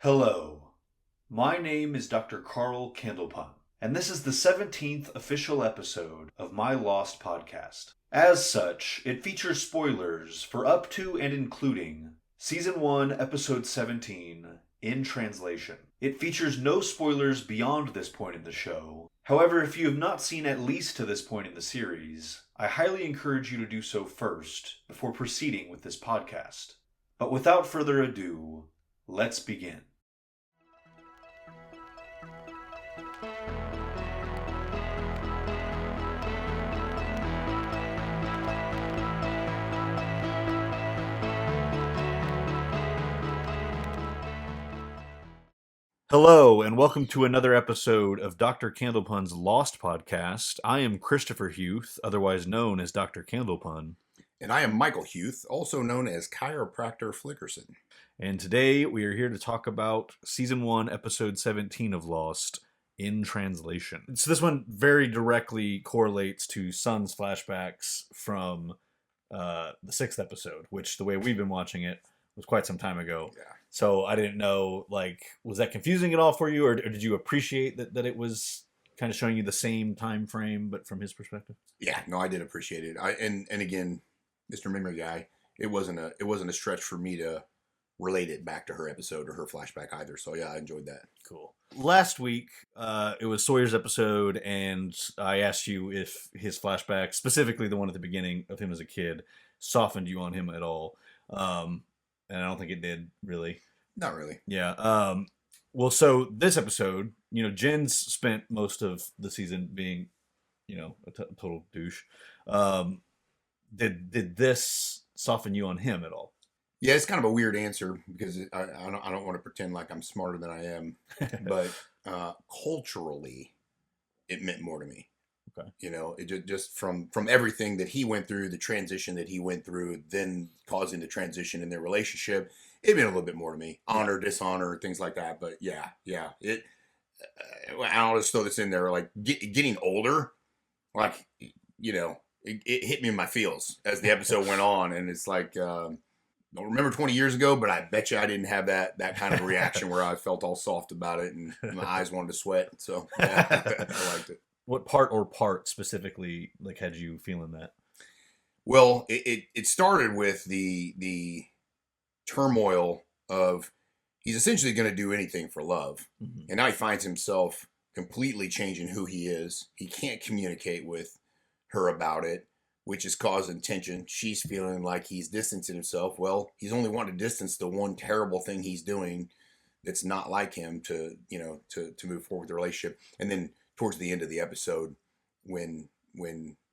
Hello, my name is Dr. Carl Candlepun, and this is the 17th official episode of my Lost podcast. As such, it features spoilers for up to and including Season 1, Episode 17, In Translation. It features no spoilers beyond this point in the show. However, if you have not seen at least to this point in the series, I highly encourage you to do so first before proceeding with this podcast. But without further ado, let's begin. Hello, and welcome to another episode of Dr. Candlepun's Lost podcast. I am Christopher Huth, otherwise known as Dr. Candlepun. And I am Michael Huth, also known as Chiropractor Flickerson. And today we are here to talk about Season 1, Episode 17 of Lost, In Translation. So this one very directly correlates to Sun's flashbacks from the 6th episode, which the way we've been watching it was quite some time ago. Yeah. So I didn't know, was that confusing at all for you, or did you appreciate that it was kind of showing you the same time frame, but from his perspective? Yeah, no, I did appreciate it. And again, Mr. Memory Guy, it wasn't a stretch for me to relate it back to her episode or her flashback either. So yeah, I enjoyed that. Cool. Last week, it was Sawyer's episode, and I asked you if his flashback, specifically the one at the beginning of him as a kid, softened you on him at all. And I don't think it did, really. Not really. Yeah. Well, so this episode, Jin's spent most of the season being, a total douche. Did this soften you on him at all? Yeah, it's kind of a weird answer because I don't want to pretend like I'm smarter than I am, but culturally, it meant more to me. Okay. It just from everything that he went through, the transition that he went through, then causing the transition in their relationship, it meant a little bit more to me. Honor, dishonor, things like that. But yeah. I'll just throw this in there. Like getting older, it hit me in my feels as the episode went on, and it's like I don't remember 20 years ago, but I bet you I didn't have that kind of reaction where I felt all soft about it and my eyes wanted to sweat. So yeah, I liked it. What part specifically had you feeling that? Well, it started with the turmoil of he's essentially going to do anything for love. Mm-hmm. And now he finds himself completely changing who he is. He can't communicate with her about it, which is causing tension. She's feeling like he's distancing himself. Well, he's only wanting to distance the one terrible thing he's doing that's not like him to move forward with the relationship. And then towards the end of the episode, when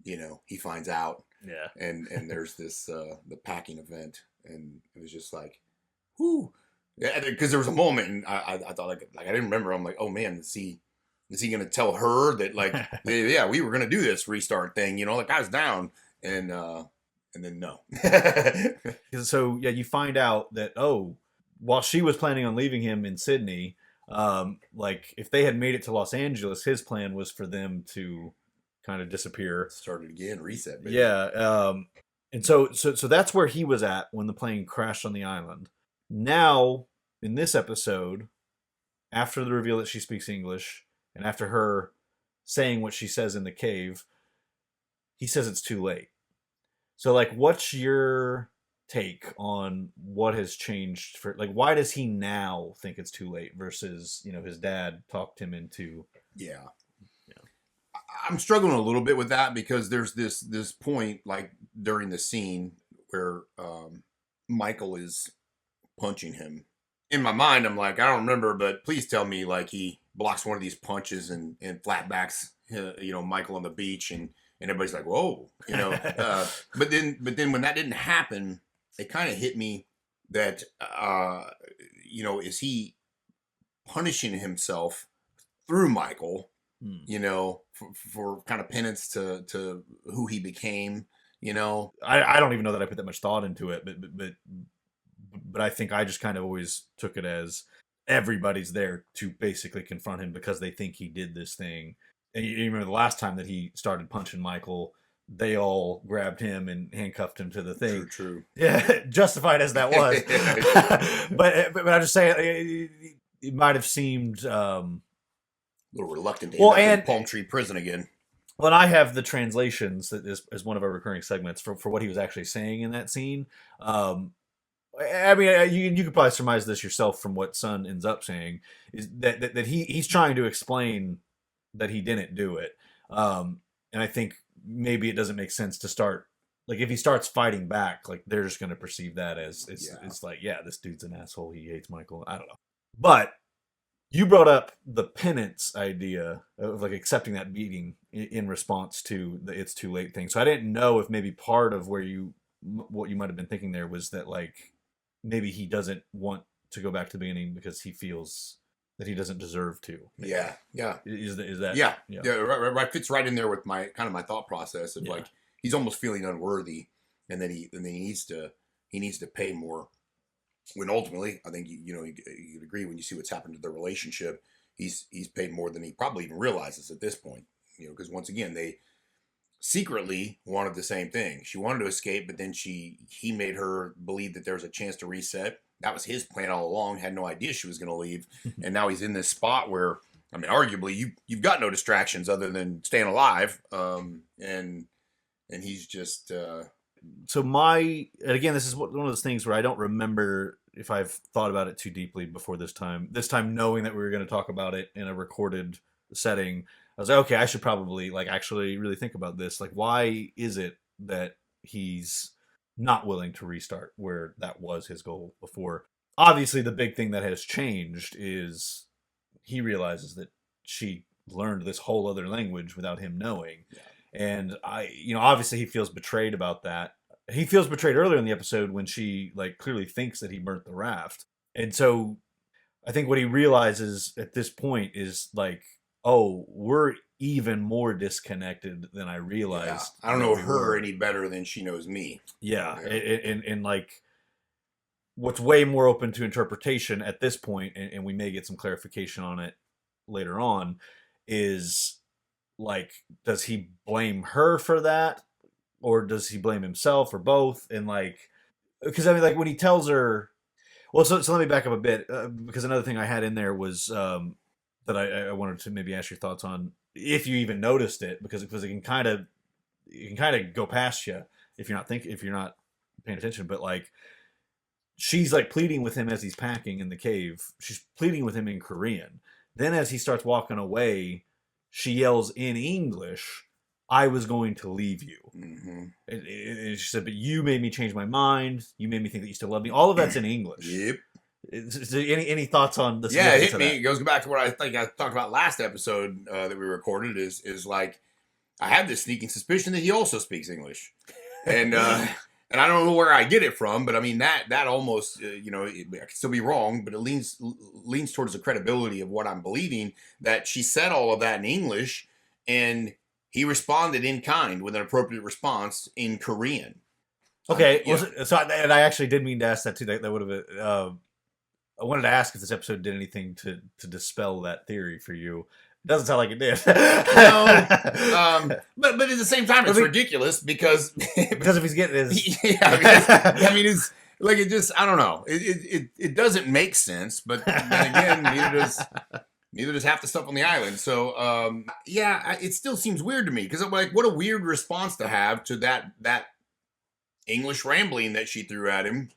he finds out, yeah, and there's this the packing event, and it was just like, whoo, yeah, because there was a moment, and I thought like I didn't remember. I'm like, oh man, is he gonna tell her that yeah, we were gonna do this restart thing, I was down, and then no. So yeah, you find out that while she was planning on leaving him in Sydney. If they had made it to Los Angeles, his plan was for them to kind of disappear. Started again, reset. Baby. Yeah. And so that's where he was at when the plane crashed on the island. Now, in this episode, after the reveal that she speaks English, and after her saying what she says in the cave, he says it's too late. So, what's your take on what has changed for why does he now think it's too late versus his dad talked him into? Yeah. I'm struggling a little bit with that because there's this point during the scene where Michael is punching him. In my mind, I'm like, I don't remember, but please tell me he blocks one of these punches and flatbacks Michael on the beach, and everybody's like, whoa, but then when that didn't happen, it kind of hit me that, is he punishing himself through Michael, for kind of penance to who he became, I don't even know that I put that much thought into it, but I think I just kind of always took it as everybody's there to basically confront him because they think he did this thing. And you remember the last time that he started punching Michael, they all grabbed him and handcuffed him to the thing. True. Yeah, justified as that was. but I'm just saying, it might have seemed a little reluctant to end up in Palm Tree Prison again. Well, I have the translations that is as one of our recurring segments for what he was actually saying in that scene. I mean, you could probably surmise this yourself from what Sun ends up saying, is that he's trying to explain that he didn't do it. And I think maybe it doesn't make sense to start, like, if he starts fighting back, like, they're just going to perceive that as it's like, yeah, this dude's an asshole, he hates Michael. I don't know. But you brought up the penance idea of, like, accepting that beating in response to the "it's too late" thing. So I didn't know if maybe part of what you might have been thinking there was that, like, maybe he doesn't want to go back to the beginning because he feels that he doesn't deserve to. Yeah. Is that? Yeah. Right. Fits right in there with my thought process of like he's almost feeling unworthy, and then he needs to pay more. When ultimately, I think you'd agree when you see what's happened to their relationship, he's paid more than he probably even realizes at this point. Because once again, they secretly wanted the same thing. She wanted to escape, but then he made her believe that there was a chance to reset. That was his plan all along. Had no idea she was going to leave, and now he's in this spot where, I mean, arguably you've got no distractions other than staying alive, and he's just. So and again, this is one of those things where I don't remember if I've thought about it too deeply before this time. This time, knowing that we were going to talk about it in a recorded setting, I was like, okay, I should probably, like, actually really think about this. Like, why is it that he's not willing to restart where that was his goal before? Obviously, the big thing that has changed is he realizes that she learned this whole other language without him knowing. Yeah. And obviously he feels betrayed about that. He feels betrayed earlier in the episode when she, like, clearly thinks that he burnt the raft. And so I think what he realizes at this point is, like, oh, we're even more disconnected than I realized. Yeah. I don't know her any better than she knows me. Yeah. And like, what's way more open to interpretation at this point, and we may get some clarification on it later on, is, like, does he blame her for that, or does he blame himself, or both? And, like, because I mean, like, when he tells her, well, so let me back up a bit, because another thing I had in there was that I wanted to maybe ask your thoughts on, if you even noticed it, because it can kind of go past you if you're not paying attention. But, like, she's, like, pleading with him as he's packing in the cave. She's pleading with him in Korean. Then as he starts walking away, she yells in English, "I was going to leave you." Mm-hmm. And she said, "But you made me change my mind. You made me think that you still love me." All of that's in English. Yep. Any thoughts on this? Yeah, it hit me. It goes back to what I think I talked about last episode that we recorded. Is like, I have this sneaking suspicion that he also speaks English, and and I don't know where I get it from, but I mean that almost I could still be wrong, but it leans towards the credibility of what I'm believing, that she said all of that in English, and he responded in kind with an appropriate response in Korean. Okay, and I actually did mean to ask that too. That would have been. I wanted to ask if this episode did anything to dispel that theory for you. It doesn't sound like it did. No, but at the same time, it's ridiculous because if he's getting his, I mean, it's like, it just, I don't know, it doesn't make sense. But then again, neither does half the stuff on the island. So it still seems weird to me, because I'm like, what a weird response to have to that English rambling that she threw at him,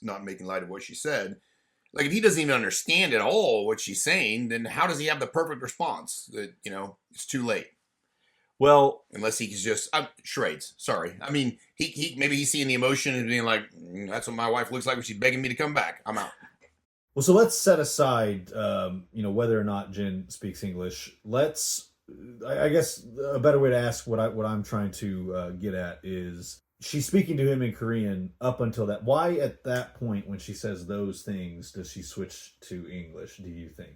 not making light of what she said. Like, if he doesn't even understand at all what she's saying, then how does he have the perfect response that, it's too late? Well, unless he's just charades. Sorry. I mean, he maybe he's seeing the emotion and being like, that's what my wife looks like when she's begging me to come back. I'm out. Well, so let's set aside, whether or not Jin speaks English. I guess a better way to ask what I'm trying to get at is, she's speaking to him in Korean up until that. Why at that point, when she says those things, does she switch to English, do you think?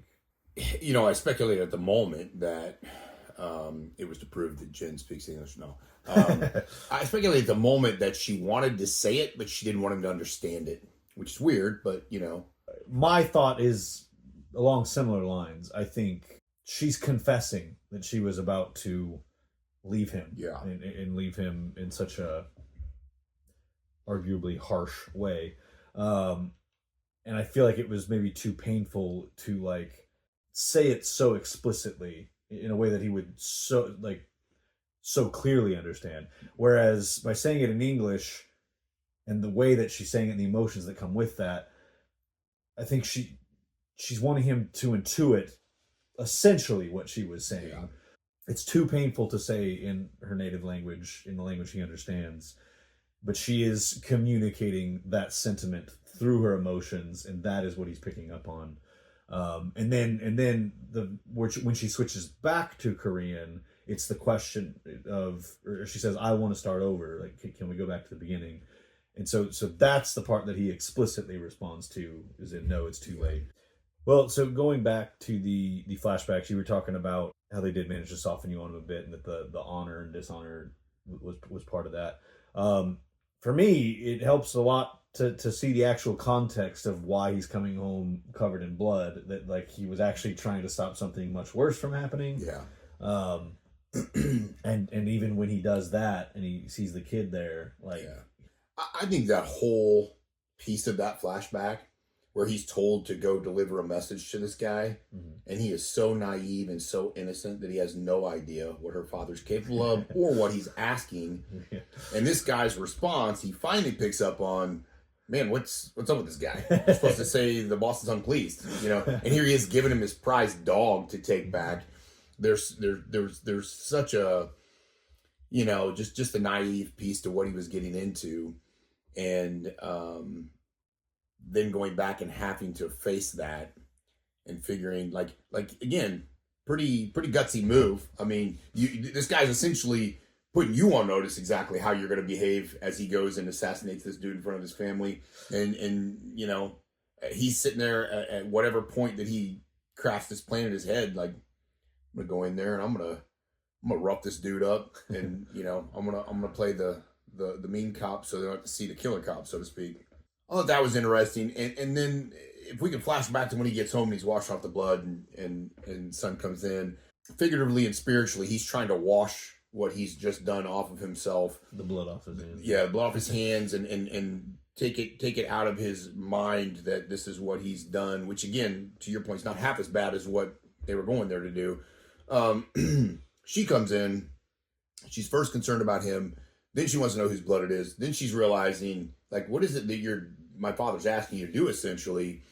I speculate at the moment that it was to prove that Jin speaks English. No. I speculate at the moment that she wanted to say it, but she didn't want him to understand it, which is weird, but, My thought is along similar lines. I think she's confessing that she was about to leave him. Yeah. And leave him in such a arguably harsh way. and I feel like it was maybe too painful to like say it so explicitly in a way that he would so clearly understand. Whereas by saying it in English and the way that she's saying it and the emotions that come with that, I think she's wanting him to intuit essentially what she was saying. Yeah. It's too painful to say in her native language, in the language he understands, but she is communicating that sentiment through her emotions, and that is what he's picking up on. And then when she switches back to Korean, it's the question of, or she says, "I want to start over. Like, can we go back to the beginning?" And so that's the part that he explicitly responds to, is in, no, it's too late. Well, so going back to the flashbacks, you were talking about how they did manage to soften you on him a bit, and that the honor and dishonor was part of that. For me, it helps a lot to see the actual context of why he's coming home covered in blood. That like he was actually trying to stop something much worse from happening. Yeah. And even when he does that and he sees the kid there, like, yeah. I think that whole piece of that flashback where he's told to go deliver a message to this guy, and he is so naive and so innocent that he has no idea what her father's capable of or what he's asking. Yeah. And this guy's response, he finally picks up on, man, what's up with this guy? You're supposed to say the boss is unpleased, you know? And here he is giving him his prized dog to take back. There's such a, you know, just a naive piece to what he was getting into. And then going back and having to face that and figuring like again, pretty gutsy move. I mean, this guy's essentially putting you on notice exactly how you're going to behave as he goes and assassinates this dude in front of his family. And you know, he's sitting there at whatever point that he crafts this plan in his head, like, I'm gonna go in there and I'm gonna rough this dude up, and you know, I'm gonna play the mean cop so they don't have to see the killer cop, so to speak. I thought that was interesting. And then if we can flash back to when he gets home and he's washed off the blood and son comes in, figuratively and spiritually, he's trying to wash what he's just done off of himself. The blood off his hands. Yeah, blood off his hands and take it out of his mind that this is what he's done, which again, to your point, is not half as bad as what they were going there to do. She comes in, she's first concerned about him, then she wants to know whose blood it is, then she's realizing, like, what is it that my father's asking you to do, essentially.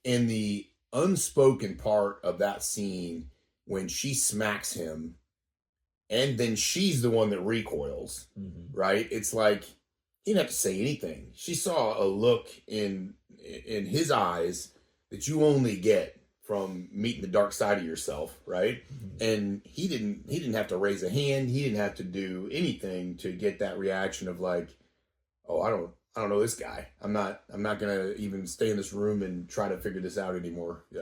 And the unspoken part of that scene, when she smacks him and then she's the one that recoils, right? It's like he didn't have to say anything. She saw a look in his eyes that you only get from meeting the dark side of yourself, right? And he didn't have to raise a hand. He didn't have to do anything to get that reaction of like, oh, I don't know this guy. I'm not gonna even stay in this room and try to figure this out anymore. Yeah,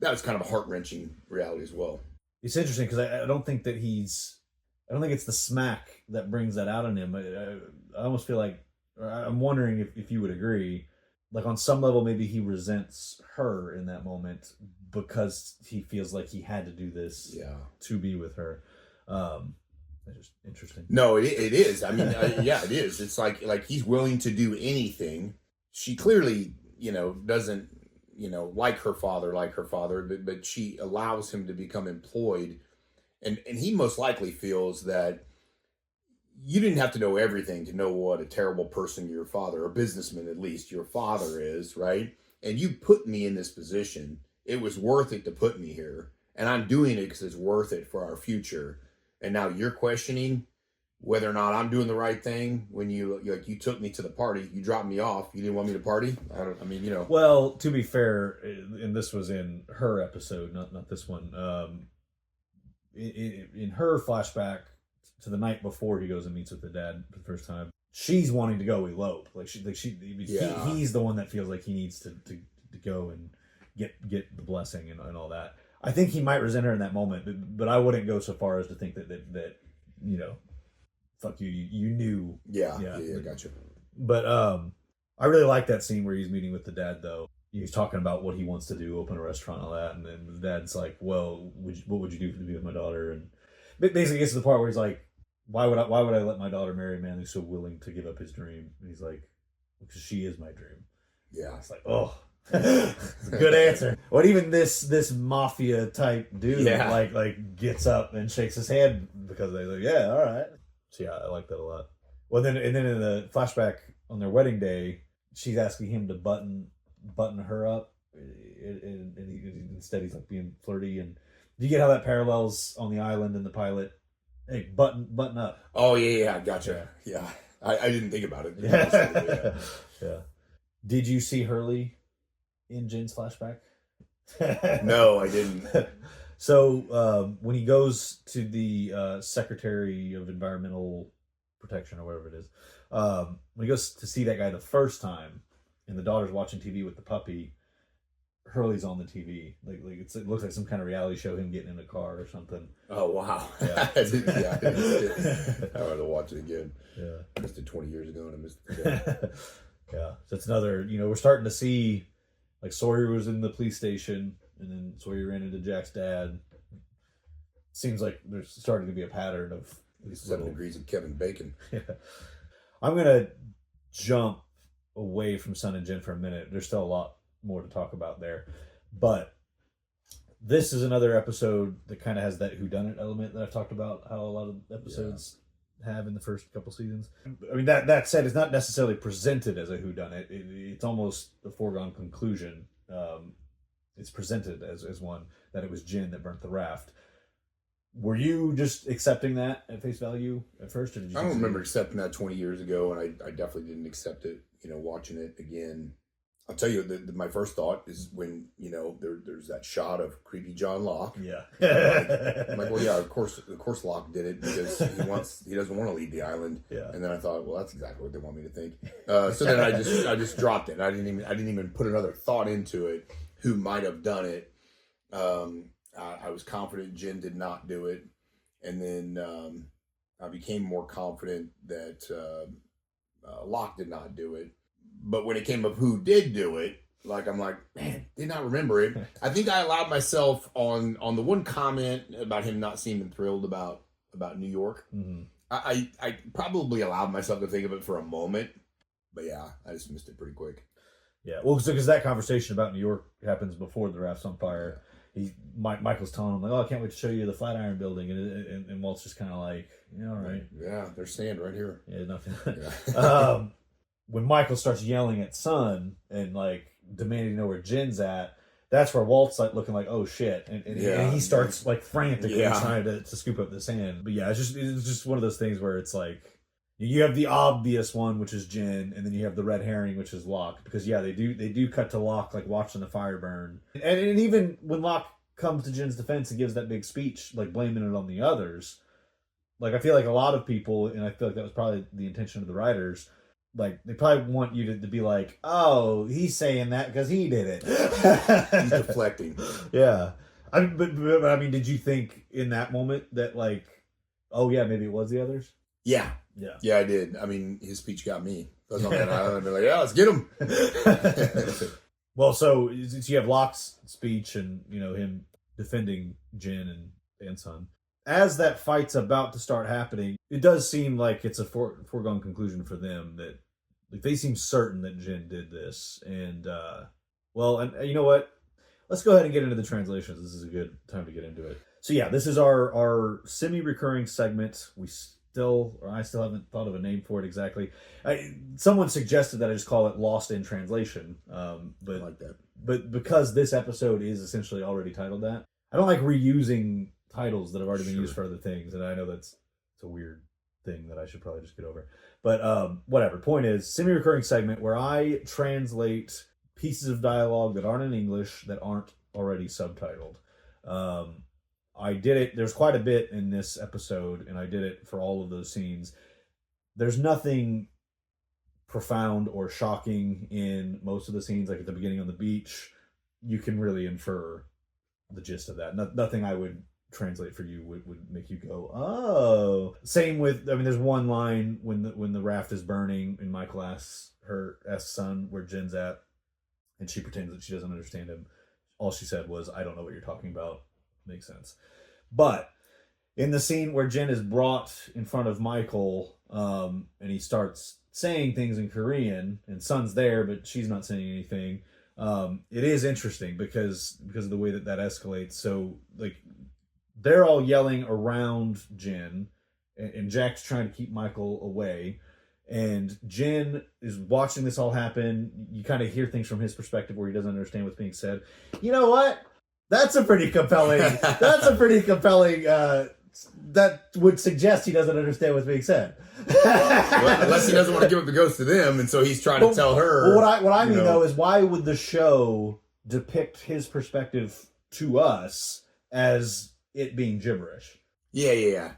that was kind of a heart-wrenching reality as well. It's interesting because I don't think it's the smack that brings that out in him. I almost feel like, or I'm wondering if you would agree, like on some level maybe he resents her in that moment because he feels like he had to do this to be with her. That's just interesting. No, it is. I mean, yeah, it is. It's like he's willing to do anything. She clearly, doesn't, like her father, but she allows him to become employed. And he most likely feels that you didn't have to know everything to know what a terrible person your father, or businessman at least, your father is, right? And you put me in this position. It was worth it to put me here. And I'm doing it because it's worth it for our future. And now you're questioning whether or not I'm doing the right thing when you took me to the party. You dropped me off. You didn't want me to party? Well, to be fair, and this was in her episode, not this one. In her flashback to the night before he goes and meets with the dad for the first time, she's wanting to go elope. He's the one that feels like he needs to go and get the blessing and all that. I think he might resent her in that moment, but I wouldn't go so far as to think that fuck you, you knew. Yeah, gotcha. But I really like that scene where he's meeting with the dad, though. He's talking about what he wants to do, open a restaurant and all that, and then the dad's like, well, what would you do to be with my daughter? And basically gets to the part where he's like, why would I let my daughter marry a man who's so willing to give up his dream? And he's like, because she is my dream. Yeah. It's like, oh, good answer. But even this mafia type dude, like gets up and shakes his head because they're like, yeah, all right. So yeah, I like that a lot. Well, then in the flashback on their wedding day, she's asking him to button her up, and instead he's like being flirty. And do you get how that parallels on the island in the pilot? Hey, button up. Oh yeah, gotcha. Yeah. I didn't think about it. Yeah. Did you see Hurley in Jin's flashback? No, I didn't. So when he goes to the Secretary of Environmental Protection or whatever it is, when he goes to see that guy the first time, and the daughter's watching TV with the puppy, Hurley's on the TV. Like it looks like some kind of reality show, him getting in a car or something. Oh wow! Yeah. I had to watch it again. Yeah, I missed it 20 years ago, and I missed it today. Yeah, so it's another. We're starting to see, like, Sawyer was in the police station, and then Sawyer ran into Jack's dad. Seems like there's starting to be a pattern of these 7 degrees of Kevin Bacon. Yeah. I'm gonna jump away from Sun and Jin for a minute. There's still a lot more to talk about there, but this is another episode that kind of has that whodunit element that I've talked about, how a lot of episodes have in the first couple seasons. I mean, that said, it's not necessarily presented as a whodunit. It's almost a foregone conclusion. It's presented as one, that it was Jin that burnt the raft. Were you just accepting that at face value at first, or did you? I don't remember accepting that 20 years ago, and I definitely didn't accept it. Watching it again, I'll tell you, my first thought is when there's that shot of creepy John Locke. Yeah. I'm like, well, yeah, of course Locke did it because he doesn't want to leave the island. Yeah. And then I thought, well, that's exactly what they want me to think. So then I just dropped it. I didn't even put another thought into it. Who might have done it? I was confident Jin did not do it, and then I became more confident that Locke did not do it. But when it came up who did do it, I'm like, man, did not remember it. I think I allowed myself on the one comment about him not seeming thrilled about New York. Mm-hmm. I probably allowed myself to think of it for a moment, but yeah, I just missed it pretty quick. Yeah, well, because that conversation about New York happens before the raft's on fire. Michael's telling him, like, oh, I can't wait to show you the Flatiron Building, and Walt's just kind of like, yeah, all right. Yeah, there's sand right here. Yeah, nothing. Yeah. When Michael starts yelling at Sun and like demanding to know where Jin's at, that's where Walt's like looking like, oh shit, and he starts like frantically trying to scoop up the sand. But yeah, it's just one of those things where it's like, you have the obvious one, which is Jin, and then you have the red herring, which is Locke. Because they do cut to Locke like watching the fire burn, and even when Locke comes to Jin's defense and gives that big speech, like blaming it on the others, like I feel like a lot of people, and I feel like that was probably the intention of the writers, like they probably want you to be like, oh, he's saying that because he did it. He's deflecting. Yeah, but I mean, did you think in that moment that like, oh yeah, maybe it was the others? Yeah, I did. I mean, his speech got me. I was on that island and be like, yeah, let's get him. Well, so you have Locke's speech and him defending Jin and Sun. As that fight's about to start happening, it does seem like it's a foregone conclusion for them that like they seem certain that Jin did this. And and you know what? Let's go ahead and get into the translations. This is a good time to get into it. So yeah, this is our semi-recurring segment. I still haven't thought of a name for it exactly. Someone suggested that I just call it Lost in Translation. But I like that. But because this episode is essentially already titled that, I don't like reusing titles that have already been used for other things. And I know it's a weird thing that I should probably just get over. But whatever. Point is, semi-recurring segment where I translate pieces of dialogue that aren't in English that aren't already subtitled. I did it. There's quite a bit in this episode, and I did it for all of those scenes. There's nothing profound or shocking in most of the scenes, like at the beginning on the beach. You can really infer the gist of that. Nothing I would translate for you would make you go, oh. Same with, there's one line when the raft is burning, and Michael asks Sun where Jin's at, and she pretends that she doesn't understand him. All she said was, I don't know what you're talking about. Makes sense. But in the scene where Jin is brought in front of Michael, and he starts saying things in Korean, and Sun's there, but she's not saying anything. It is interesting because of the way that escalates. So like they're all yelling around Jin, and Jack's trying to keep Michael away. And Jin is watching this all happen. You kind of hear things from his perspective where he doesn't understand what's being said. You know what? That's a pretty compelling. That would suggest he doesn't understand what's being said. Well, unless he doesn't want to give up the ghost to them, and so he's trying to tell her. Well, what I mean though is, why would the show depict his perspective to us as it being gibberish? Yeah.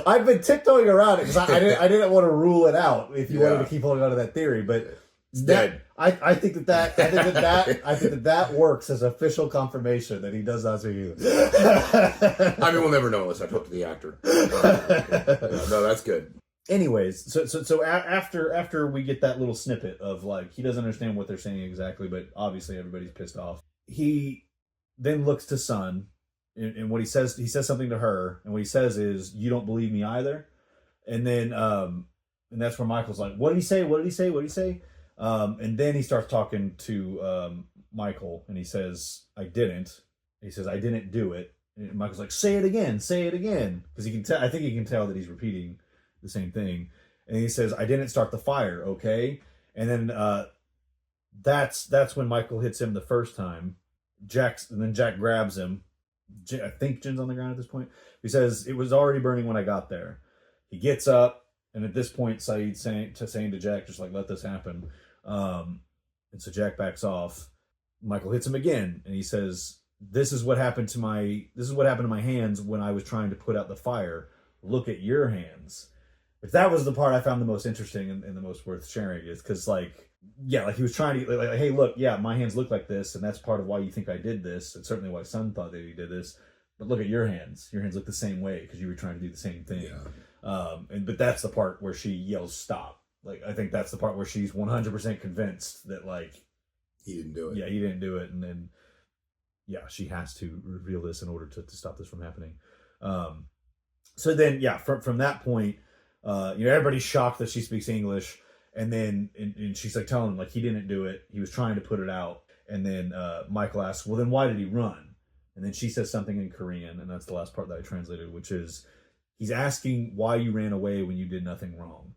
I've been tiptoeing around it because I didn't want to rule it out if you wanted to keep holding on to that theory, but it's dead. I think that works as official confirmation that he does not speak English. I mean, we'll never know unless I talk to the actor. No, that's good. Anyways, so after we get that little snippet of like he doesn't understand what they're saying exactly, but obviously everybody's pissed off. He then looks to Sun, and what he says something to her, and what he says is, "You don't believe me either," and then and that's where Michael's like, "What did he say? What did he say? What did he say?" And then he starts talking to Michael, and he says, "I didn't." He says, "I didn't do it." And Michael's like, "Say it again, because he can tell. I think he can tell that he's repeating the same thing. And he says, "I didn't start the fire, okay?" And then that's when Michael hits him the first time. Jack grabs him. I think Jin's on the ground at this point. He says, "It was already burning when I got there." He gets up, and at this point, Saeed's saying to Jack, just like, "Let this happen." And so Jack backs off. Michael hits him again, and he says, This is what happened to my hands when I was trying to put out the fire. Look at your hands." But that was the part I found the most interesting and the most worth sharing, is because he was trying to hey, look, yeah, my hands look like this, and that's part of why you think I did this. It's certainly why Sun thought that he did this. But look at your hands. Your hands look the same way because you were trying to do the same thing. Yeah. But that's the part where she yells stop. I think that's the part where she's 100% convinced that he didn't do it. Yeah, he didn't do it, and then she has to reveal this in order to stop this from happening. So then from that point, everybody's shocked that she speaks English, and then and she's telling him he didn't do it. He was trying to put it out, and then Michael asks, "Well, then why did he run?" And then she says something in Korean, and that's the last part that I translated, which is, he's asking why you ran away when you did nothing wrong.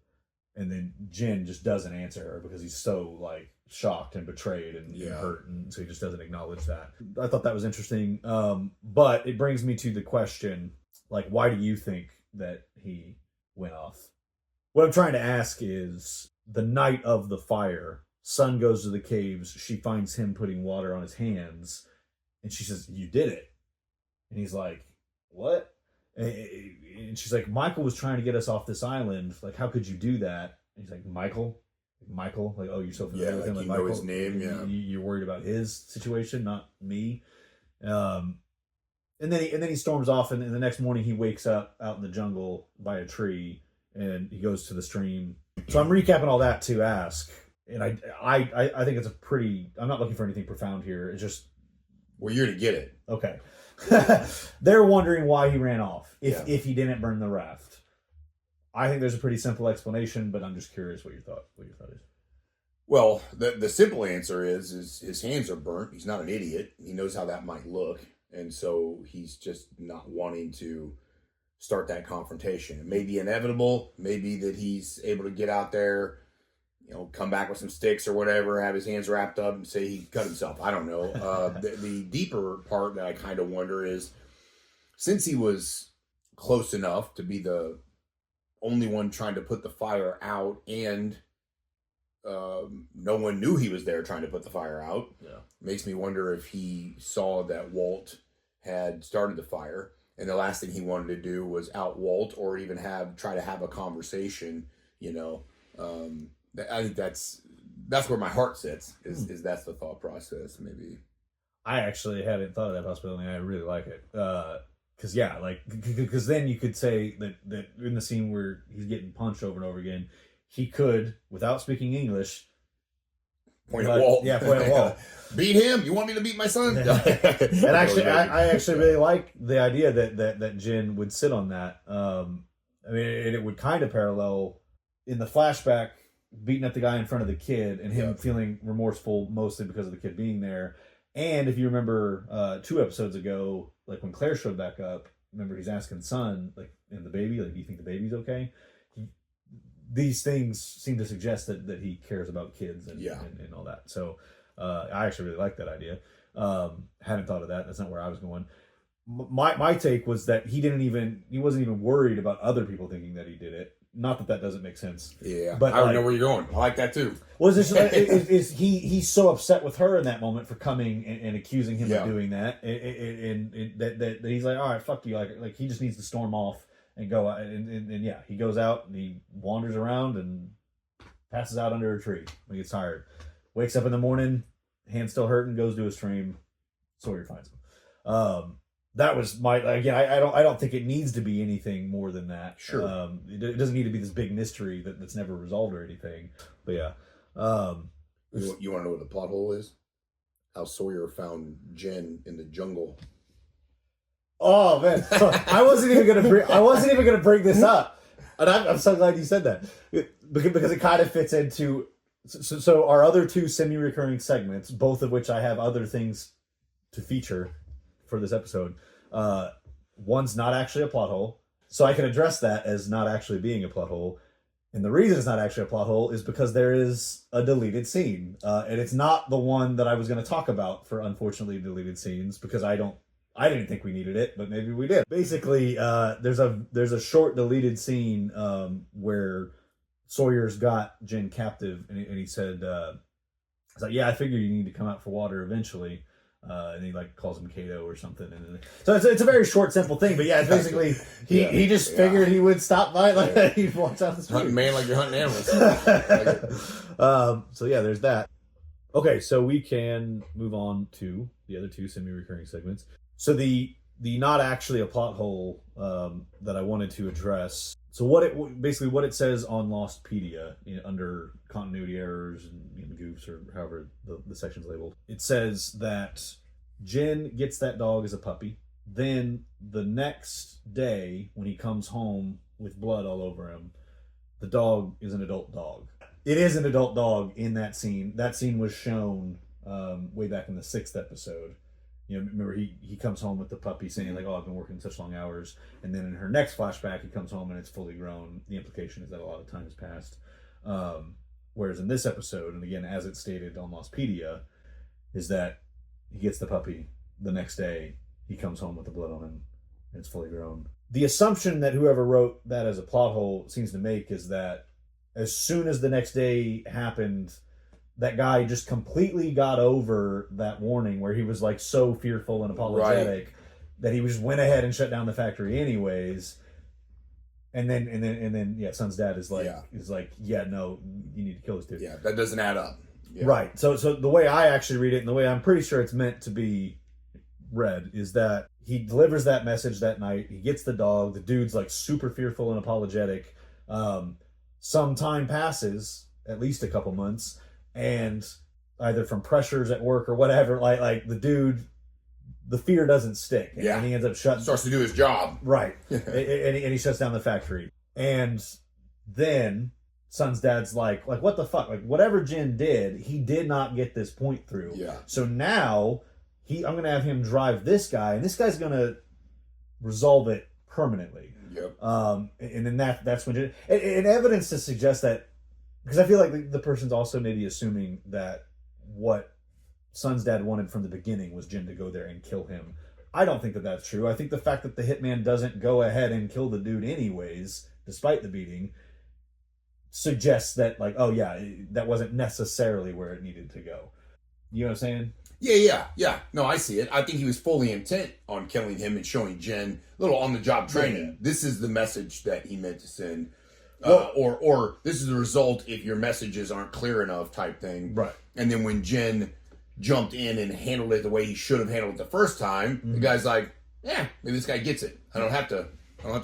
And then Jin just doesn't answer her because he's so shocked and betrayed and hurt, and so he just doesn't acknowledge that. I thought that was interesting. But it brings me to the question, why do you think that he went off? What I'm trying to ask is, the night of the fire, Sun goes to the caves, she finds him putting water on his hands, and she says, "You did it." And he's like, "What?" And she's like, "Michael was trying to get us off this island. How could you do that?" And he's like, Michael? Oh, you're so familiar with him. You Michael, know his name, yeah. You're worried about his situation, not me. And then he storms off, and the next morning he wakes up out in the jungle by a tree, and he goes to the stream. So I'm recapping all that to ask, and I think it's I'm not looking for anything profound here. It's just, well, you're to get it. Okay. They're wondering why he ran off if he didn't burn the raft. I think there's a pretty simple explanation, but I'm just curious what your thought is. Well, the simple answer is his hands are burnt. He's not an idiot. He knows how that might look, and so he's just not wanting to start that confrontation. It may be inevitable. Maybe that he's able to get out there, come back with some sticks or whatever, have his hands wrapped up and say he cut himself. I don't know. The deeper part that I kind of wonder is, since he was close enough to be the only one trying to put the fire out, and no one knew he was there trying to put the fire out, makes me wonder if he saw that Walt had started the fire, and the last thing he wanted to do was out Walt, or even try to have a conversation, I think that's where my heart sits. Is that's the thought process? Maybe. I actually hadn't thought of that possibility. I really like it because then you could say that in the scene where he's getting punched over and over again, he could, without speaking English, point at Walt. Yeah, point at Walt. Beat him. You want me to beat my son? And actually, I actually really like the idea that Jin would sit on that. I mean, it would kind of parallel in the flashback beating up the guy in front of the kid and him feeling remorseful mostly because of the kid being there. And if you remember 2 episodes ago, like when Claire showed back up, remember he's asking Son, like, and the baby, like, do you think the baby's okay? These things seem to suggest that he cares about kids and all that. So I actually really like that idea. Hadn't thought of that. That's not where I was going. My take was that he wasn't even worried about other people thinking that he did it. Not that doesn't make sense. Yeah, but I don't know where you're going. I like that too. Well, is he's so upset with her in that moment for coming and accusing him of doing that, and that he's like, all right, fuck you, like he just needs to storm off and go, and yeah, he goes out and he wanders around and passes out under a tree when he gets tired, wakes up in the morning, hand still hurting, goes to his stream, Sawyer finds him. That was again. I don't think it needs to be anything more than that. Sure. It doesn't need to be this big mystery that's never resolved or anything. But yeah. You want to know what the plot hole is? How Sawyer found Jen in the jungle. Oh man, I wasn't even gonna bring this up, and I'm so glad you said that because it kind of fits into. So our other 2 semi-recurring segments, both of which I have other things to feature for this episode. One's not actually a plot hole, so I can address that as not actually being a plot hole. And the reason it's not actually a plot hole is because there is a deleted scene, and it's not the one that I was going to talk about for unfortunately deleted scenes because I didn't think we needed it, but maybe we did. Basically, there's a short deleted scene where Sawyer's got Jen captive, and he said, "It's like, yeah, I figure you need to come out for water eventually." And he like calls him Kato or something, and so it's a very short, simple thing. But yeah, it's basically he just figured he would stop by, like he'd walk down the street, hunting man like you're hunting animals. So yeah, there's that. Okay, so we can move on to the other 2 semi-recurring segments. So the not actually a plot hole that I wanted to address. So what it says on Lostpedia under continuity errors and goofs or however the section's labeled, it says that Jen gets that dog as a puppy. Then the next day when he comes home with blood all over him, the dog is an adult dog. It is an adult dog in that scene. That scene was shown way back in the 6th episode. You know, remember he comes home with the puppy saying like, "Oh, I've been working such long hours," and then in her next flashback, he comes home and it's fully grown. The implication is that a lot of time has passed. Whereas in this episode, and again as it's stated on Lostpedia, is that he gets the puppy the next day. He comes home with the blood on him, and it's fully grown. The assumption that whoever wrote that as a plot hole seems to make is that as soon as the next day happened, that guy just completely got over that warning where he was like so fearful and apologetic that he just went ahead and shut down the factory anyways. And then Son's dad is like, no, you need to kill this dude. Yeah, that doesn't add up. Yeah. Right. So the way I actually read it and the way I'm pretty sure it's meant to be read is that he delivers that message that night. He gets the dog. The dude's like super fearful and apologetic. Some time passes, at least a couple months, and either from pressures at work or whatever, like the dude, the fear doesn't stick. And he ends up starts to do his job. Right. and he shuts down the factory. And then Son's dad's like, what the fuck? Like, whatever Jen did, he did not get this point through. Yeah. So now I'm going to have him drive this guy, and this guy's going to resolve it permanently. Yep. And then that's when and evidence to suggest that, because I feel like the person's also maybe assuming that what Son's dad wanted from the beginning was Jen to go there and kill him. I don't think that that's true. I think the fact that the hitman doesn't go ahead and kill the dude anyways, despite the beating, suggests that, like, oh yeah, that wasn't necessarily where it needed to go. You know what I'm saying? Yeah. No, I see it. I think he was fully intent on killing him and showing Jen a little on-the-job training. Yeah. This is the message that he meant to send. Or this is the result if your messages aren't clear enough type thing. Right. And then when Jen jumped in and handled it the way he should have handled it the first time, the guy's like, maybe this guy gets it. I don't have to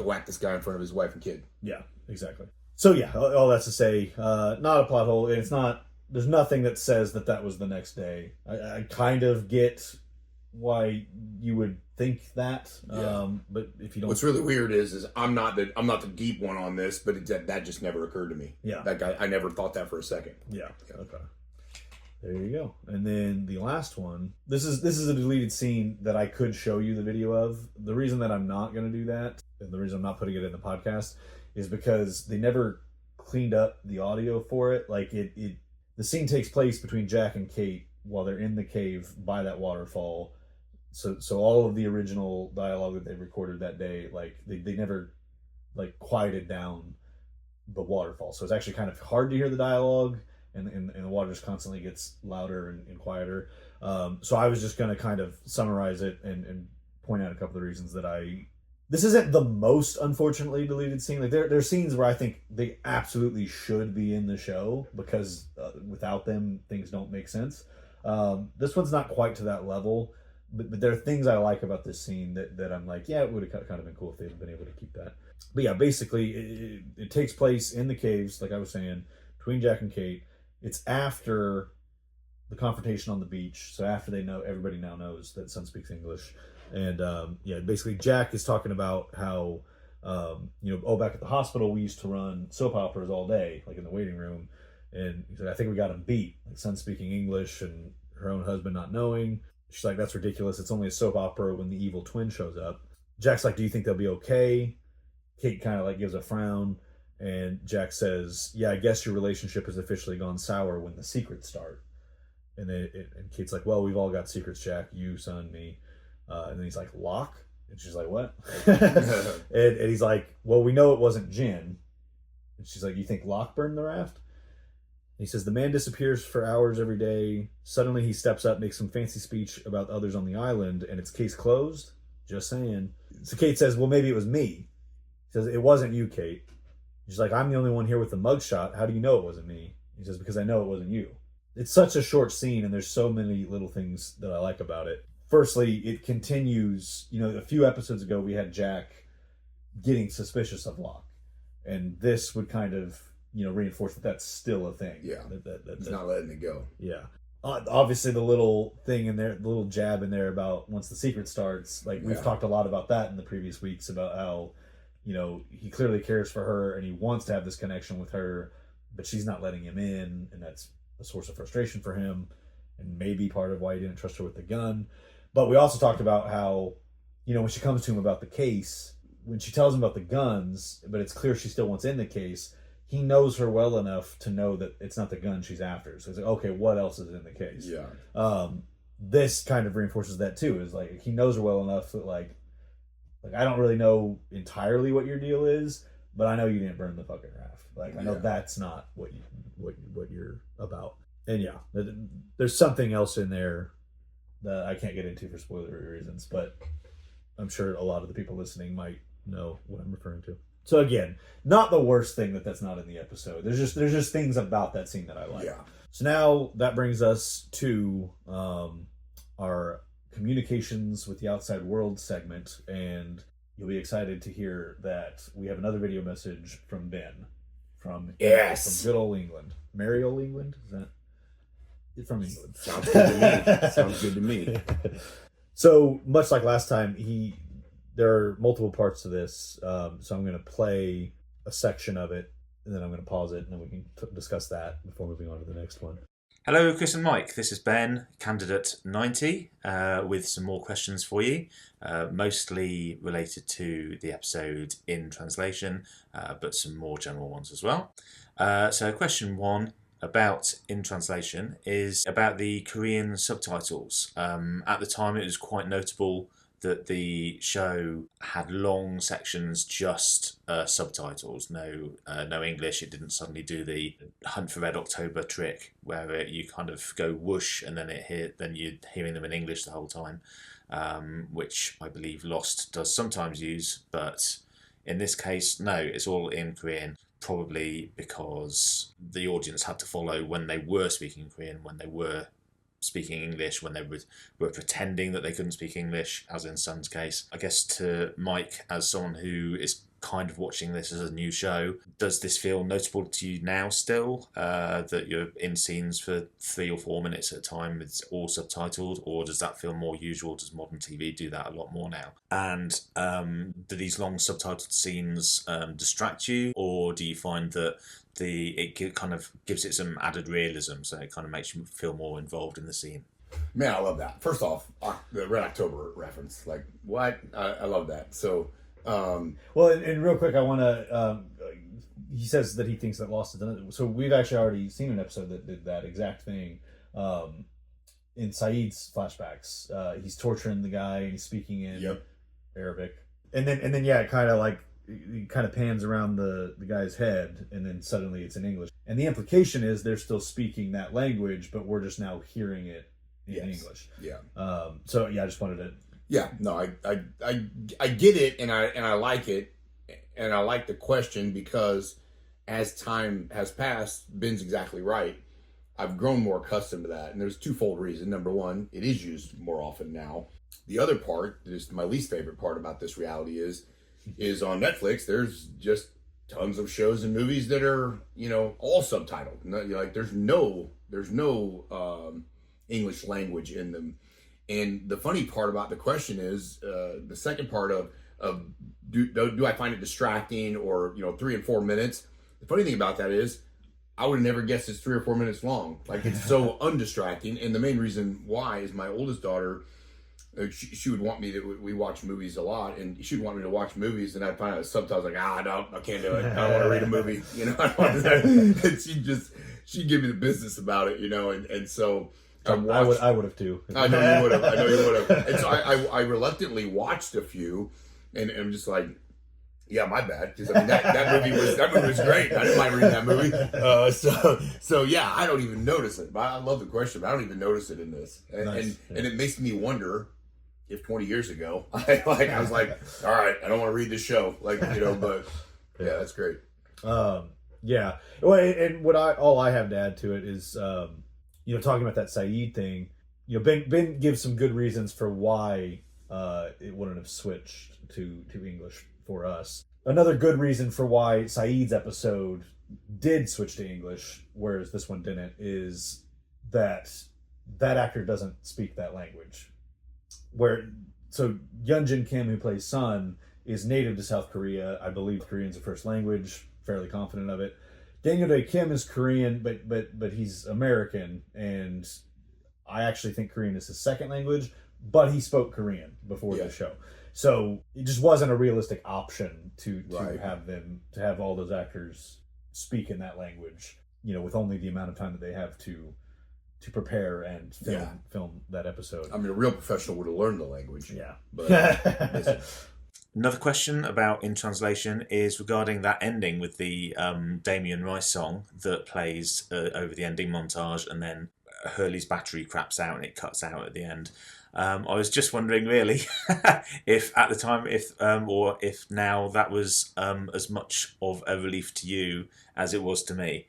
whack this guy in front of his wife and kid. Yeah, exactly. So yeah, all that's to say, not a plot hole. It's not. There's nothing that says that was the next day. I kind of get why you would think that. Yeah. But if you don't, what's really weird is I'm not the deep one on this, but that just never occurred to me. Yeah. That guy, I never thought that for a second. Yeah. Okay. There you go. And then the last one. This is a deleted scene that I could show you the video of. The reason that I'm not going to do that, and the reason I'm not putting it in the podcast, is because they never cleaned up the audio for it. Like the scene takes place between Jack and Kate while they're in the cave by that waterfall. So all of the original dialogue that they recorded that day, like they never like quieted down the waterfall. So it's actually kind of hard to hear the dialogue. And the water just constantly gets louder and quieter. So I was just going to kind of summarize it and point out a couple of reasons that this isn't the most unfortunately deleted scene. Like there are scenes where I think they absolutely should be in the show because without them things don't make sense. This one's not quite to that level, but there are things I like about this scene that I'm like, yeah, it would have kind of been cool if they'd been able to keep that. But yeah, basically it takes place in the caves, like I was saying, between Jack and Kate. It's after the confrontation on the beach, so after everybody now knows that Sun speaks English, and basically Jack is talking about how back at the hospital we used to run soap operas all day, like in the waiting room, and he said I think we got him beat, like Sun speaking English and her own husband not knowing. She's like, that's ridiculous. It's only a soap opera when the evil twin shows up. Jack's like, do you think they'll be okay? Kate kind of like gives a frown. And Jack says, yeah, I guess your relationship has officially gone sour when the secrets start. And Kate's like, well, we've all got secrets, Jack. You, Son, me. And then he's like, Locke? And she's like, what? and he's like, well, we know it wasn't Jin. And she's like, you think Locke burned the raft? And he says, the man disappears for hours every day. Suddenly he steps up, makes some fancy speech about others on the island, and it's case closed? Just saying. So Kate says, well, maybe it was me. He says, it wasn't you, Kate. She's like, I'm the only one here with the mugshot. How do you know it wasn't me? He says, because I know it wasn't you. It's such a short scene, and there's so many little things that I like about it. Firstly, it continues. A few episodes ago, we had Jack getting suspicious of Locke. And this would kind of, reinforce that that's still a thing. Yeah. He's not letting it go. Yeah. Obviously, the little thing in there, the little jab in there about once the secret starts, like we've talked a lot about that in the previous weeks about how he clearly cares for her and he wants to have this connection with her, but she's not letting him in, and that's a source of frustration for him and maybe part of why he didn't trust her with the gun. But we also talked about how, when she comes to him about the case, when she tells him about the guns, but it's clear she still wants in the case, he knows her well enough to know that it's not the gun she's after. So he's like, okay, what else is in the case? Yeah. This kind of reinforces that too, is like he knows her well enough that like I don't really know entirely what your deal is, but I know you didn't burn the fucking raft. Like I know that's not what you're about. And yeah, there's something else in there that I can't get into for spoilery reasons, but I'm sure a lot of the people listening might know what I'm referring to. So again, not the worst thing that's not in the episode. There's just things about that scene that I like. Yeah. So now that brings us to our communications with the outside world segment, and you'll be excited to hear that we have another video message from Ben from good old England. Merry old England? Is that it's from England? Sounds good to me. So much like last time, there are multiple parts to this, so I'm going to play a section of it, and then I'm going to pause it, and then we can discuss that before moving on to the next one. Hello, Chris and Mike. This is Ben, candidate 90, with some more questions for you, mostly related to the episode in translation, but some more general ones as well. So question 1 about in translation is about the Korean subtitles. At the time, it was quite notable that the show had long sections, just subtitles, no English. It didn't suddenly do the Hunt for Red October trick where you kind of go whoosh and then you're hearing them in English the whole time, which I believe Lost does sometimes use, but in this case, no, it's all in Korean, probably because the audience had to follow when they were speaking Korean, when they were speaking English, when they were pretending that they couldn't speak English, as in Sun's case. I guess to Mike, as someone who is kind of watching this as a new show. Does this feel notable to you now still, that you're in scenes for 3 or 4 minutes at a time, it's all subtitled, or does that feel more usual? Does modern TV do that a lot more now? And do these long subtitled scenes distract you, or do you find that it kind of gives it some added realism, so it kind of makes you feel more involved in the scene? Man, I love that. First off, the Red October reference, like, what? I love that. So, well, and real quick, I want to. He says that he thinks that Lost has done it. So we've actually already seen an episode that did that exact thing. In Saeed's flashbacks, he's torturing the guy and he's speaking in Arabic, and then yeah, it kind of pans around the guy's head, and then suddenly it's in English. And the implication is they're still speaking that language, but we're just now hearing it in English. Yeah. So yeah, I just wanted to. Yeah. No, I get it, and I like it, and I like the question, because as time has passed, Ben's exactly right. I've grown more accustomed to that, and there's a twofold reason. Number one, it is used more often now. The other part, is my least favorite part about this reality is on Netflix. There's just tons of shows and movies that are, all subtitled. Like there's no English language in them. And the funny part about the question is the second part of do I find it distracting, or 3 and 4 minutes? The funny thing about that is I would have never guessed it's 3 or 4 minutes long. Like, it's so undistracting. And the main reason why is my oldest daughter, she would want me to, we watch movies a lot, and she'd want me to watch movies, and I'd find out subtitles like, no, I can't do it. I don't want to read a movie. I don't want to do that. And she'd give me the business about it, and so I would have too. I know you would have. And so I reluctantly watched a few, and I'm just like, yeah, my bad. Because that movie was great. I didn't mind reading that movie. So yeah, I don't even notice it. But I love the question, but I don't even notice it in this. And Nice. and it makes me wonder if 20 years ago I was like, all right, I don't want to read this show, but yeah, that's great. Yeah. Well, and all I have to add to it is, talking about that Saeed thing. Ben gives some good reasons for why it wouldn't have switched to English for us. Another good reason for why Saeed's episode did switch to English, whereas this one didn't, is that actor doesn't speak that language. So Yeonjin Kim, who plays Sun, is native to South Korea. I believe Korean's a first language, fairly confident of it. Daniel Day Kim is Korean, but he's American, and I actually think Korean is his second language, but he spoke Korean before the show. So it just wasn't a realistic option to have all those actors speak in that language, with only the amount of time that they have to prepare and film that episode. I mean, a real professional would have learned the language. Yeah. But Another question about in translation is regarding that ending with the Damien Rice song that plays over the ending montage, and then Hurley's battery craps out and it cuts out at the end. I was just wondering, really, if at the time, or if now that was as much of a relief to you as it was to me,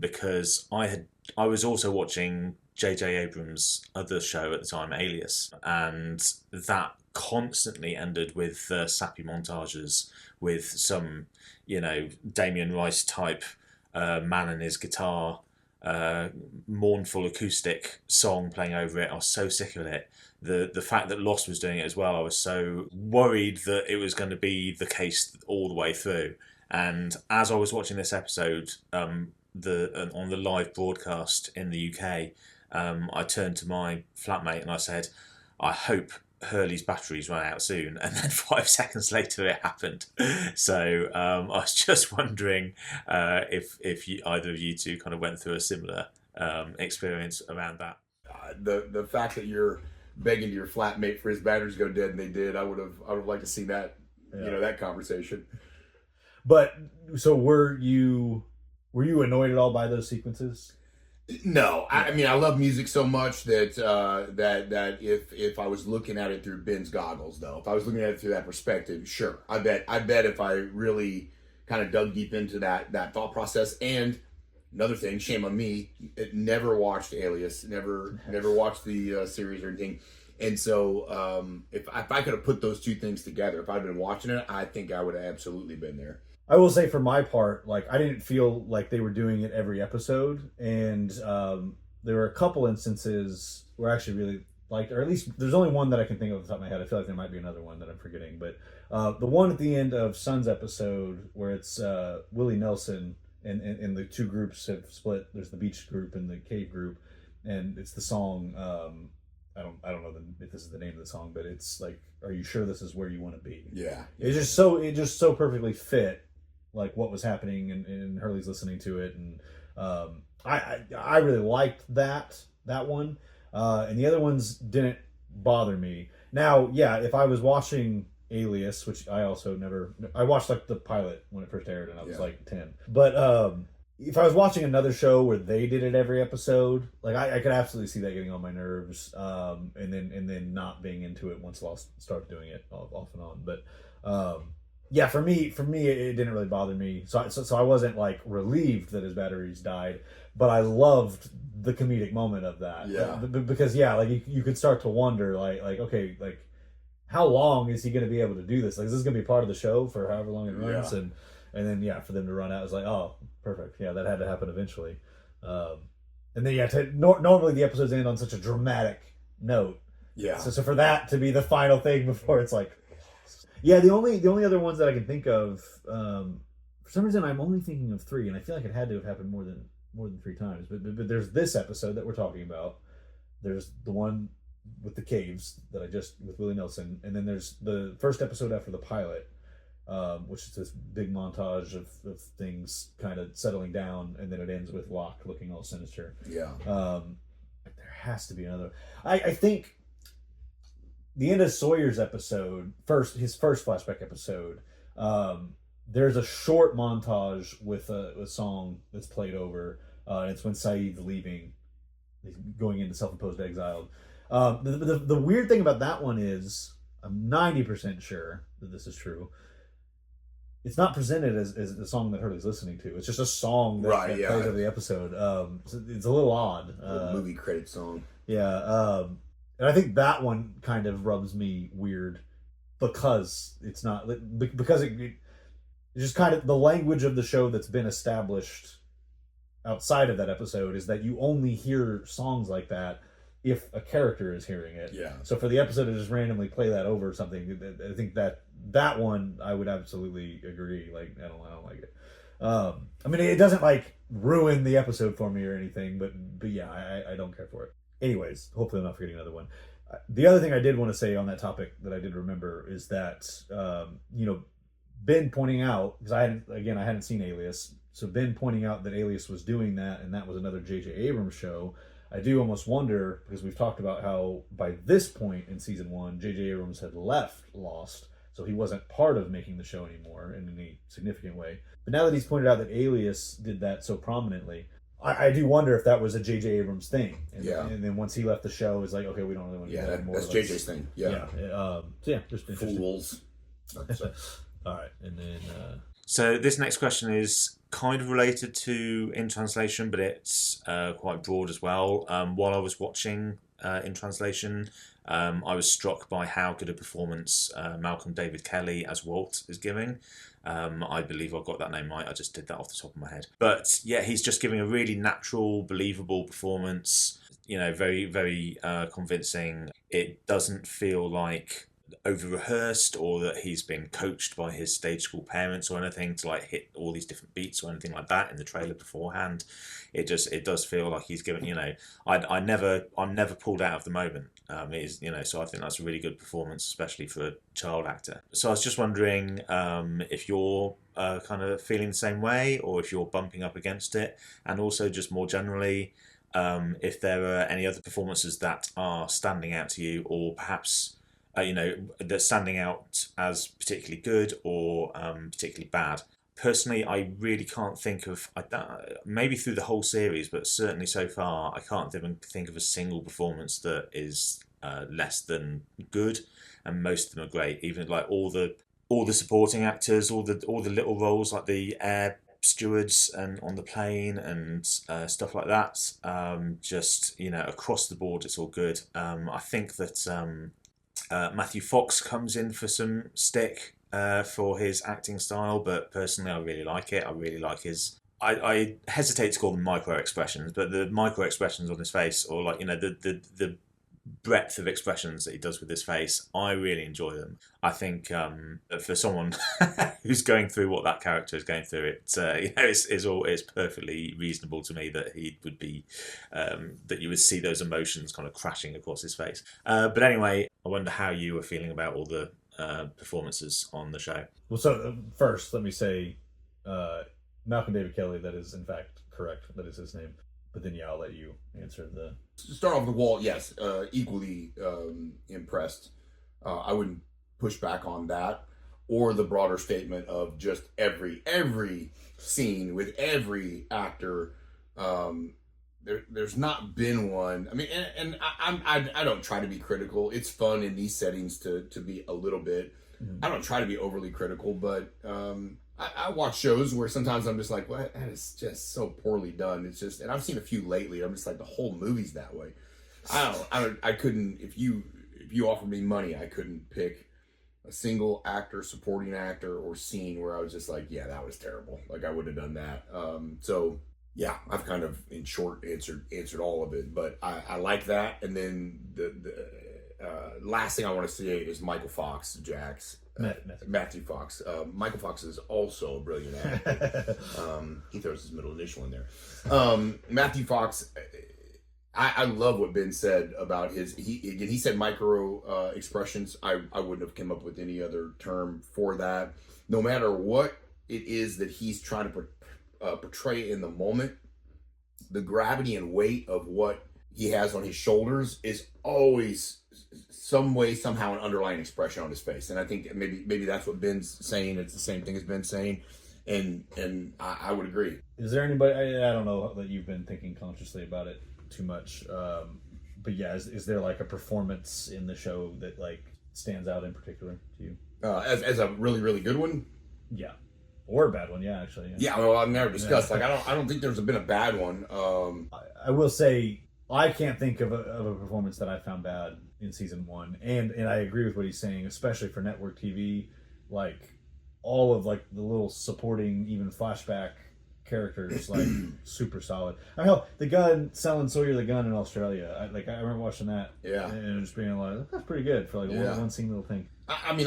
because I was also watching J.J. Abrams' other show at the time, Alias, and that constantly ended with sappy montages with some, Damien Rice type man and his guitar, mournful acoustic song playing over it. I was so sick of it. The fact that Lost was doing it as well, I was so worried that it was going to be the case all the way through. And as I was watching this episode, on the live broadcast in the UK, I turned to my flatmate and I said, I hope Hurley's batteries run out soon. And then 5 seconds later it happened. So I was just wondering if either of you two kind of went through a similar experience around that. The fact that you're begging your flatmate for his batteries to go dead, and they did, I would have liked to see that, that conversation. But so were you annoyed at all by those sequences? No, I mean, I love music so much that if I was looking at it through Ben's goggles, though, if I was looking at it through that perspective, sure, I bet if I really kind of dug deep into that thought process. And another thing, shame on me, never watched Alias, never watched the series or anything, And so if I could have put those two things together, if I'd been watching it, I think I would have absolutely been there. I will say for my part, like I didn't feel like they were doing it every episode, and there were a couple instances where I actually really liked, or at least there's only one that I can think of off the top of my head. I feel like there might be another one that I'm forgetting, but the one at the end of Sun's episode where it's Willie Nelson and the two groups have split. There's the beach group and the cave group, and it's the song. I don't know if this is the name of the song, but it's like, "Are you sure this is where you want to be?" Yeah. It just so perfectly fit like what was happening, and Hurley's listening to it, and I really liked that one, and the other ones didn't bother me. Now, yeah, if I was watching Alias, which I watched like the pilot when it first aired, and I was like 10, but if I was watching another show where they did it every episode, like I could absolutely see that getting on my nerves, and then not being into it once Lost started doing it off and on. But yeah, for me, it didn't really bother me. So I wasn't like relieved that his batteries died, but I loved the comedic moment of that. Yeah. Because like you could start to wonder, like okay, like how long is he going to be able to do this? Like, is this going to be part of the show for however long it runs? Yeah. And then for them to run out, I was like, oh, perfect. Yeah, that had to happen eventually. And then normally the episodes end on such a dramatic note. Yeah. So for that to be the final thing before it's like, yeah, the only other ones that I can think of, for some reason I'm only thinking of 3, and I feel like it had to have happened more than 3 times. But there's this episode that we're talking about. There's the one with the caves with Willie Nelson, and then there's the first episode after the pilot, which is this big montage of things kind of settling down, and then it ends with Locke looking all sinister. Yeah. There has to be another. I think the end of Sawyer's episode, his first flashback episode, there's a short montage with a song that's played over. It's when Saeed's leaving, he's going into self-imposed exile. The weird thing about that one is, I'm 90% sure that this is true. It's not presented as the song that Hurley's listening to. It's just a song that plays over the episode. It's a little odd. Movie credit song. Yeah. And I think that one kind of rubs me weird because it's not, because it's just kind of the language of the show that's been established outside of that episode is that you only hear songs like that if a character is hearing it. Yeah. So for the episode to just randomly play that over or something, I think that one I would absolutely agree. Like I don't like it. I mean, it doesn't like ruin the episode for me or anything, but yeah, I don't care for it. Anyways, hopefully I'm not forgetting another one. The other thing I did want to say on that topic that I did remember is that Ben pointing out, because I hadn't seen Alias, so Ben pointing out that Alias was doing that, and that was another J.J. Abrams show. I do almost wonder, because we've talked about how by this point in season 1, J.J. Abrams had left Lost, so he wasn't part of making the show anymore in any significant way. But now that he's pointed out that Alias did that so prominently, I do wonder if that was a J.J. Abrams thing. And then once he left the show, it's like, okay, we don't really want to do that anymore. That's J.J.'s thing. Yeah. So yeah, just interesting. Fools. All right, and then... So this next question is kind of related to In Translation, but it's quite broad as well. While I was watching In Translation, I was struck by how good a performance Malcolm David Kelly as Walt is giving. I believe I got that name right. I just did that off the top of my head. But yeah, he's just giving a really natural, believable performance. Very, very convincing. It doesn't feel like over-rehearsed or that he's been coached by his stage school parents or anything to like hit all these different beats or anything like that in the trailer beforehand. It does feel like he's given, I'm never pulled out of the moment. So I think that's a really good performance, especially for a child actor. So I was just wondering if you're kind of feeling the same way or if you're bumping up against it, and also just more generally, if there are any other performances that are standing out to you, or perhaps that's standing out as particularly good or particularly bad. Personally, I really can't think of, maybe through the whole series, but certainly so far, I can't even think of a single performance that is less than good, and most of them are great. Even like all the supporting actors, all the little roles, like the air stewards and on the plane and stuff like that. Just across the board, it's all good. I think that Matthew Fox comes in for some stick for his acting style, but personally, I really like it. I really like his. I hesitate to call them micro expressions, but the micro expressions on his face, or like the breadth of expressions that he does with his face, I really enjoy them. I think for someone who's going through what that character is going through, it's perfectly reasonable to me that he would be that you would see those emotions kind of crashing across his face. But anyway, I wonder how you were feeling about all the performances on the show. Well, so first, let me say, Malcolm David Kelly. That is in fact correct. That is his name. But then, I'll let you answer the... Start off with Walt, yes. Equally impressed. I wouldn't push back on that. Or the broader statement of just every scene with every actor. There's not been one. I mean, and I don't try to be critical. It's fun in these settings to be a little bit... I don't try to be overly critical, but... I watch shows where sometimes I'm just like, well, that is just so poorly done. It's just, and I've seen a few lately. I'm just like, the whole movie's that way. I couldn't, if you offered me money, I couldn't pick a single actor, supporting actor, or scene where I was just like, yeah, that was terrible. Like I would have done that. So yeah, I've kind of in short answered all of it, but I like that. And then the last thing I want to say is Michael Fox, Jax. Matthew Fox. Michael Fox is also a brilliant actor. He throws his middle initial in there. Matthew Fox, I love what Ben said about his. He said micro expressions. I wouldn't have come up with any other term for that. No matter what it is that he's trying to portray in the moment, the gravity and weight of what he has on his shoulders is always some way, somehow, an underlying expression on his face. And I think maybe that's what Ben's saying. It's the same thing as Ben's saying. And I would agree. Is there anybody, I don't know that you've been thinking consciously about it too much, but yeah, is there like a performance in the show that like stands out in particular to you? As a really, really good one? Yeah. Or a bad one, yeah, actually. Yeah, well, I've never discussed. Like, I don't think there's been a bad one. I will say, I can't think of a performance that I found bad in season one, and I agree with what he's saying, especially for network TV. Like all of like the little supporting, even flashback characters, like super solid. I mean, the gun selling Sawyer the gun in Australia. I remember watching that, yeah, and just being like, that's pretty good for like one scene little thing. I mean,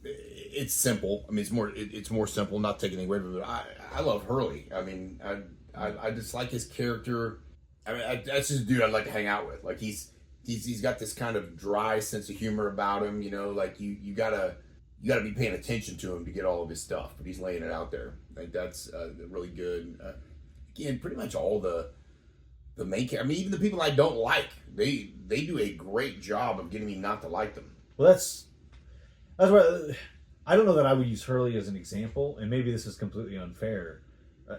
it's simple. I mean, it's more simple. Not taking anything away from it. I love Hurley. I mean, I just like his character. I mean, that's just a dude I'd like to hang out with. Like he's got this kind of dry sense of humor about him. You know, like you gotta be paying attention to him to get all of his stuff. But he's laying it out there. I think that's really good. Again, pretty much all the main characters. I mean, even the people I don't like, they do a great job of getting me not to like them. Well, that's why I don't know that I would use Hurley as an example, and maybe this is completely unfair.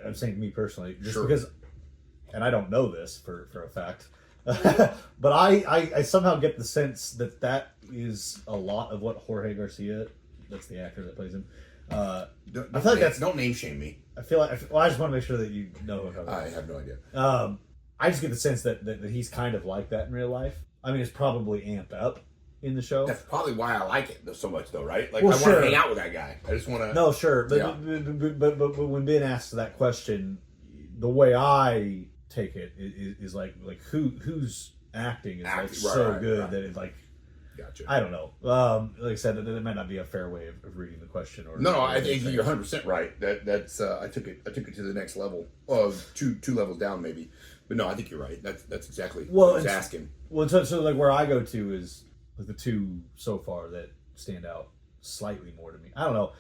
I'm saying to me personally, just because. And I don't know this for a fact, but I somehow get the sense that is a lot of what Jorge Garcia, that's the actor that plays him. I feel like that's don't name shame me. I feel like I just want to make sure that you know. I have no idea. I just get the sense that he's kind of like that in real life. I mean, it's probably amped up in the show. That's probably why I like it so much, though, right? Like, well, I want to hang out with that guy. I just want to. No, sure, but when Ben asks that question, the way I take it is like who's acting is so good that it's like, gotcha. I don't know. Like I said, that might not be a fair way of reading the question. Or no, I think you're 100% right. That's I took it to the next level, two levels down maybe. But no, I think you're right. That's exactly what he's asking. Well, so like where I go to is the two so far that stand out slightly more to me. I don't know.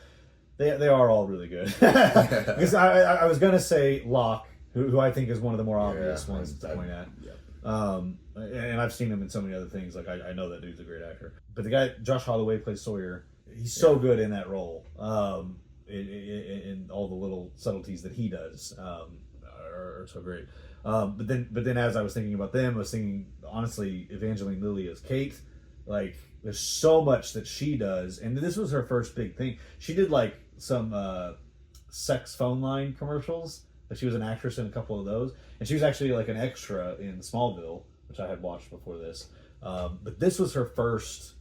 They are all really good. Because I was gonna say Locke, who I think is one of the more obvious ones to point at. Yeah. And I've seen him in so many other things. Like I know that dude's a great actor. But the guy Josh Holloway plays Sawyer. He's so good in that role. In all the little subtleties that he does are so great. But then as I was thinking about them, I was thinking honestly, Evangeline Lilly as Kate. Like there's so much that she does, and this was her first big thing. She did like some sex phone line commercials. Like, she was an actress in a couple of those, and she was actually like an extra in Smallville, which I had watched before this. But this was her first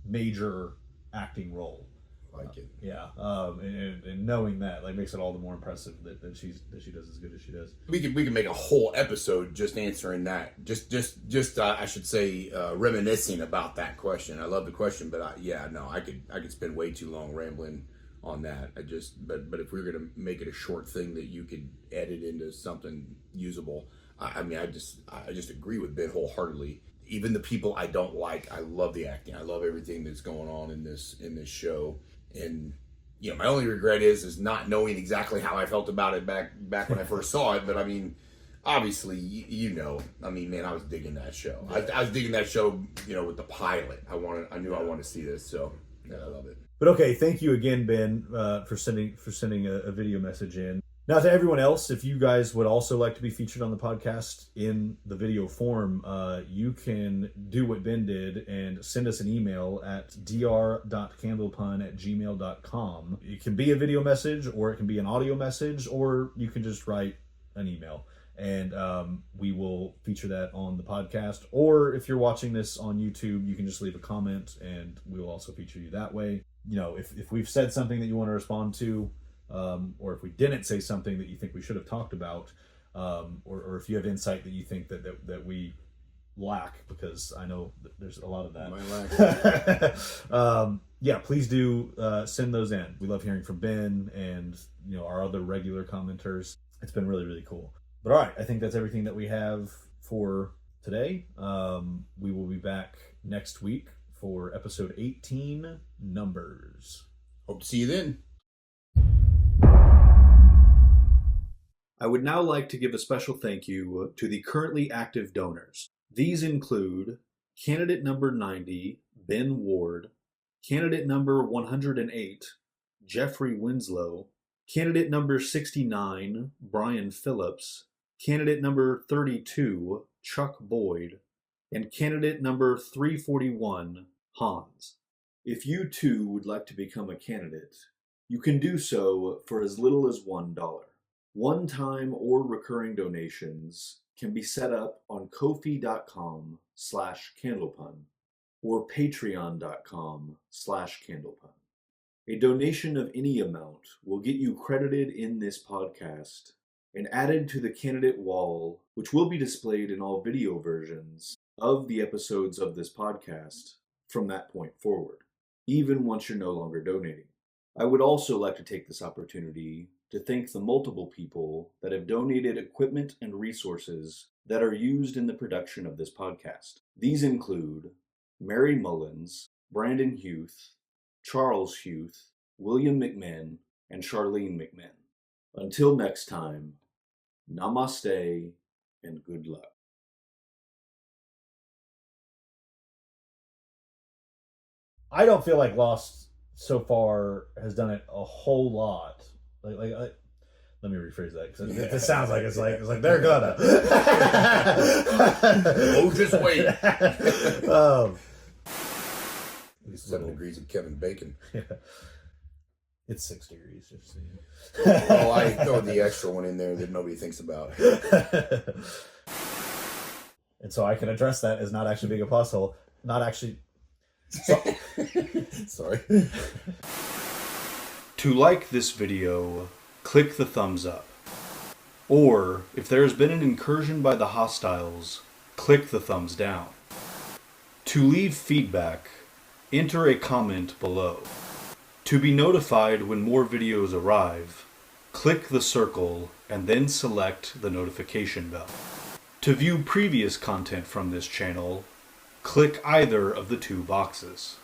major acting role. Like it. Yeah, and knowing that, like, makes it all the more impressive that she does as good as she does. We can make a whole episode just answering that. Just I should say reminiscing about that question. I love the question, but I could spend way too long rambling on that. But if we were gonna make it a short thing that you could edit into something usable, I just agree with Ben wholeheartedly. Even the people I don't like, I love the acting. I love everything that's going on in this show. And my only regret is not knowing exactly how I felt about it back when I first saw it. But I mean, obviously, I mean, man, I was digging that show. I was digging that show, with the pilot. I knew I wanted to see this, so yeah, I love it. But okay, thank you again, Ben, for sending a video message in. Now, to everyone else, if you guys would also like to be featured on the podcast in the video form, you can do what Ben did and send us an email at dr.candlepun@gmail.com. It can be a video message, or it can be an audio message, or you can just write an email. And we will feature that on the podcast. Or if you're watching this on YouTube, you can just leave a comment, and we will also feature you that way. If we've said something that you want to respond to, or if we didn't say something that you think we should have talked about, or if you have insight that you think that we lack, because I know that there's a lot of that. Please do send those in. We love hearing from Ben and our other regular commenters. It's been really, really cool. But all right, I think that's everything that we have for today. We will be back next week for episode 18, Numbers. Hope to see you then. I would now like to give a special thank you to the currently active donors. These include candidate number 90, Ben Ward, candidate number 108, Jeffrey Winslow, candidate number 69, Brian Phillips, candidate number 32, Chuck Boyd, and candidate number 341, Hans. If you too would like to become a candidate, you can do so for as little as $1. One-time or recurring donations can be set up on Ko-fi.com/Candlepun or Patreon.com/Candlepun. A donation of any amount will get you credited in this podcast and added to the candidate wall, which will be displayed in all video versions of the episodes of this podcast from that point forward, even once you're no longer donating. I would also like to take this opportunity to thank the multiple people that have donated equipment and resources that are used in the production of this podcast. These include Mary Mullins, Brandon Huth, Charles Huth, William McMahon, and Charlene McMahon. Until next time, namaste and good luck. I don't feel like Lost so far has done it a whole lot. Like let me rephrase that, because it sounds like it's like they're gonna. Oh, just wait. 7 little... degrees of Kevin Bacon. Yeah. It's 6 degrees. Just so Oh, I throw the extra one in there that nobody thinks about. And so I can address that as not actually being a pothole, not actually. Sorry. To like this video, click the thumbs up. Or, if there has been an incursion by the hostiles, click the thumbs down. To leave feedback, enter a comment below. To be notified when more videos arrive, click the circle and then select the notification bell. To view previous content from this channel, click either of the 2 boxes.